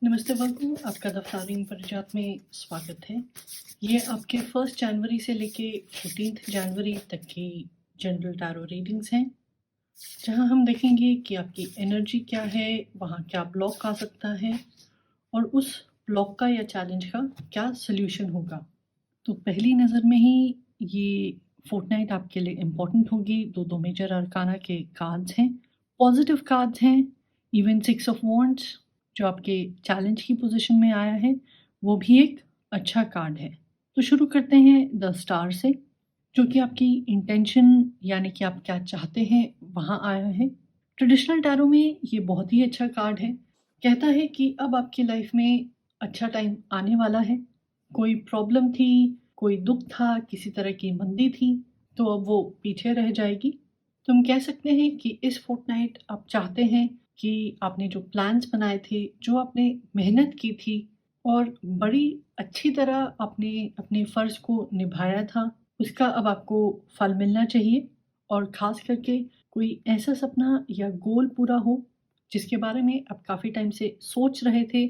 नमस्ते बंधु, आपका दफ्तारी परिजात में स्वागत है। ये आपके 1 जनवरी से लेके 14 जनवरी तक की जनरल टैरो रीडिंग्स हैं, जहाँ हम देखेंगे कि आपकी एनर्जी क्या है, वहाँ क्या ब्लॉक आ सकता है और उस ब्लॉक का या चैलेंज का क्या सॉल्यूशन होगा। तो पहली नज़र में ही ये फोर्टनाइट आपके लिए इम्पोर्टेंट होगी। दो मेजर अरकाना के कार्ड्स हैं, पॉजिटिव कार्ड्स हैं। इवन 6 ऑफ वॉन्ड्स जो आपके चैलेंज की पोजीशन में आया है, वो भी एक अच्छा कार्ड है। तो शुरू करते हैं द स्टार से, जो कि आपकी इंटेंशन यानी कि आप क्या चाहते हैं वहाँ आया है। ट्रेडिशनल टैरो में ये बहुत ही अच्छा कार्ड है। कहता है कि अब आपकी लाइफ में अच्छा टाइम आने वाला है। कोई प्रॉब्लम थी, कोई दुख था, किसी तरह की मंदी थी, तो अब वो पीछे रह जाएगी। तो हम कह सकते हैं कि इस फोर्टनाइट आप चाहते हैं कि आपने जो प्लान्स बनाए थे, जो आपने मेहनत की थी और बड़ी अच्छी तरह आपने अपने फ़र्ज़ को निभाया था, उसका अब आपको फल मिलना चाहिए। और ख़ास करके कोई ऐसा सपना या गोल पूरा हो, जिसके बारे में आप काफ़ी टाइम से सोच रहे थे,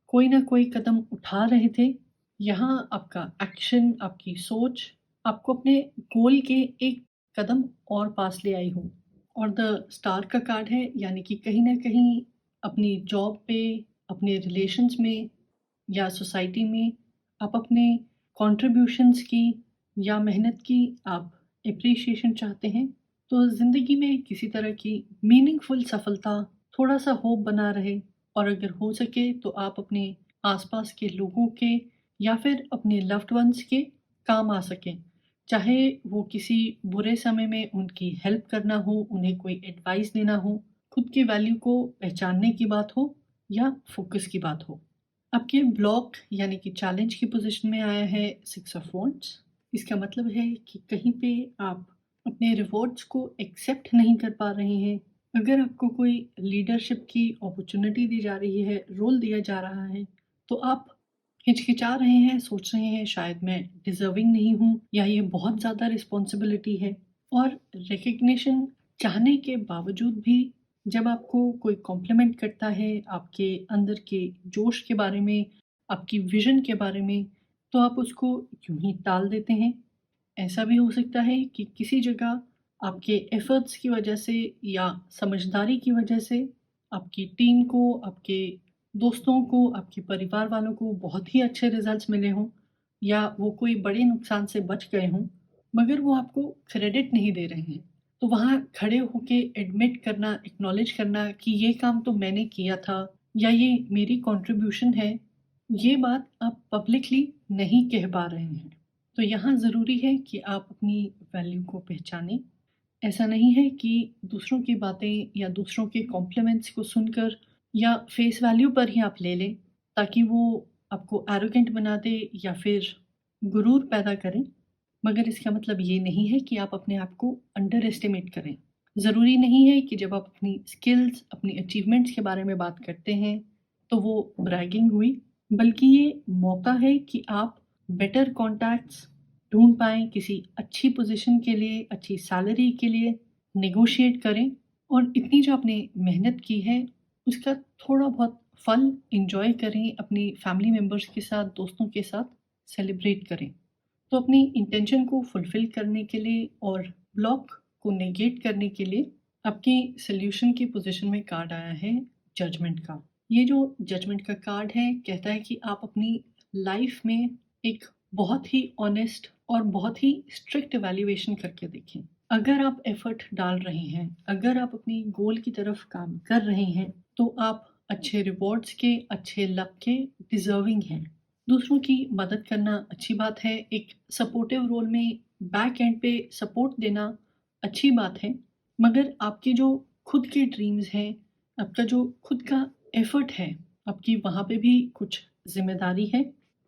कोई ना कोई कदम उठा रहे थे। यहाँ आपका एक्शन, आपकी सोच आपको अपने गोल के एक कदम और पास ले आई हो। और द स्टार का कार्ड है, यानी कि कहीं न कहीं अपनी जॉब पे, अपने रिलेशंस में या सोसाइटी में आप अपने कॉन्ट्रिब्यूशंस की या मेहनत की आप एप्रिसिएशन चाहते हैं। तो ज़िंदगी में किसी तरह की मीनिंगफुल सफलता, थोड़ा-सा होप बना रहे और अगर हो सके तो आप अपने आस-पास के लोगों के या फिर अपने लव्ड वन्स के काम आ सकें। चाहे वो किसी बुरे समय में उनकी हेल्प करना हो, उन्हें कोई एडवाइस देना हो, खुद की वैल्यू को पहचानने की बात हो या फोकस की बात हो। आपके ब्लॉक यानी कि चैलेंज की पोजीशन में आया है 6 ऑफ वॉन्ड्स। इसका मतलब है कि कहीं पे आप अपने रिवॉर्ड्स को एक्सेप्ट नहीं कर पा रहे हैं। अगर आपको कोई लीडरशिप की अपॉर्चुनिटी दी जा रही है, रोल दिया जा रहा है, तो आप हिचकिचा रहे हैं, सोच रहे हैं शायद मैं डिज़र्विंग नहीं हूँ या ये बहुत ज़्यादा रिस्पॉन्सिबिलिटी है। और रिकग्निशन चाहने के बावजूद भी जब आपको कोई कॉम्प्लीमेंट करता है आपके अंदर के जोश के बारे में, आपकी विज़न के बारे में, तो आप उसको यूँ ही टाल देते हैं। ऐसा भी हो सकता है कि किसी जगह आपके एफ़र्ट्स की वजह से या समझदारी की वजह से आपकी टीम को, आपके दोस्तों को, आपके परिवार वालों को बहुत ही अच्छे रिज़ल्ट्स मिले हों या वो कोई बड़े नुकसान से बच गए हों, मगर वो आपको क्रेडिट नहीं दे रहे हैं। तो वहाँ खड़े होके एडमिट करना, एक्नॉलेज करना कि ये काम तो मैंने किया था या ये मेरी कंट्रीब्यूशन है, ये बात आप पब्लिकली नहीं कह पा रहे हैं। तो यहाँ ज़रूरी है कि आप अपनी वैल्यू को पहचानें। ऐसा नहीं है कि दूसरों की बातें या दूसरों के कॉम्प्लीमेंट्स को सुनकर या फेस वैल्यू पर ही आप ले लें, ताकि वो आपको एरोगेंट बना दे या फिर गुरूर पैदा करें। मगर इसका मतलब ये नहीं है कि आप अपने आप को अंडर एस्टिमेट करें। ज़रूरी नहीं है कि जब आप अपनी स्किल्स, अपनी अचीवमेंट्स के बारे में बात करते हैं, तो वो ब्रैगिंग हुई, बल्कि ये मौका है कि आप बेटर कॉन्टैक्ट्स ढूँढ पाएँ, किसी अच्छी पोज़ीशन के लिए, अच्छी सैलरी के लिए नेगोशिएट करें और इतनी जो आपने मेहनत की है, उसका थोड़ा बहुत फल एन्जॉय करें, अपनी फैमिली मेंबर्स के साथ, दोस्तों के साथ सेलिब्रेट करें। तो अपनी इंटेंशन को फुलफ़िल करने के लिए और ब्लॉक को नेगेट करने के लिए आपकी सॉल्यूशन की पोज़ीशन में कार्ड आया है जजमेंट का। ये जो जजमेंट का कार्ड है, कहता है कि आप अपनी लाइफ़ में एक बहुत ही ऑनेस्ट और बहुत ही स्ट्रिक्ट इवैल्यूएशन करके देखें। अगर आप एफ़र्ट डाल रहे हैं, अगर आप अपनी गोल की तरफ काम कर रहे हैं, तो आप अच्छे रिवॉर्ड्स के, अच्छे लक के डिज़र्विंग हैं। दूसरों की मदद करना अच्छी बात है, एक सपोर्टिव रोल में बैक एंड पे सपोर्ट देना अच्छी बात है, मगर आपके जो खुद के ड्रीम्स हैं, आपका जो खुद का एफ़र्ट है, आपकी वहाँ पे भी कुछ ज़िम्मेदारी है।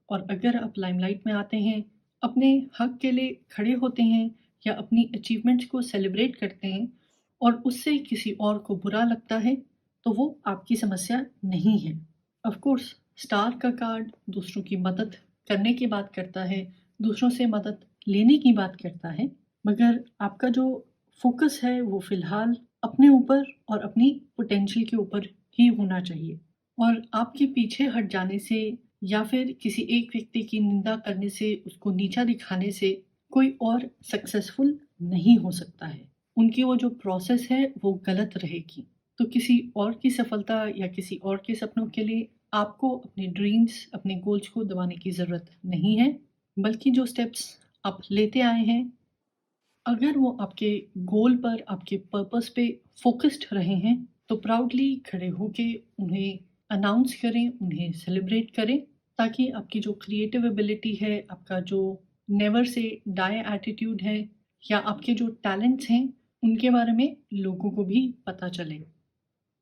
और अगर आप लाइमलाइट में आते हैं, अपने हक के लिए खड़े होते हैं या अपनी अचीवमेंट्स को सेलिब्रेट करते हैं और उससे किसी और को बुरा लगता है, तो वो आपकी समस्या नहीं है। ऑफ़ कोर्स स्टार का कार्ड दूसरों की मदद करने की बात करता है, दूसरों से मदद लेने की बात करता है, मगर आपका जो फ़ोकस है वो फ़िलहाल अपने ऊपर और अपनी पोटेंशियल के ऊपर ही होना चाहिए। और आपके पीछे हट जाने से या फिर किसी एक व्यक्ति की निंदा करने से, उसको नीचा दिखाने से कोई और सक्सेसफुल नहीं हो सकता है। उनकी वो जो प्रोसेस है वो गलत रहेगी। तो किसी और की सफलता या किसी और के सपनों के लिए आपको अपने ड्रीम्स, अपने गोल्स को दबाने की ज़रूरत नहीं है, बल्कि जो स्टेप्स आप लेते आए हैं, अगर वो आपके गोल पर, आपके पर्पस पे फ़ोकस्ड रहे हैं, तो प्राउडली खड़े होके उन्हें अनाउंस करें, उन्हें सेलिब्रेट करें, ताकि आपकी जो क्रिएटिव एबिलिटी है, आपका जो नेवर से डाई एटीट्यूड है या आपके जो टैलेंट्स हैं, उनके बारे में लोगों को भी पता चले।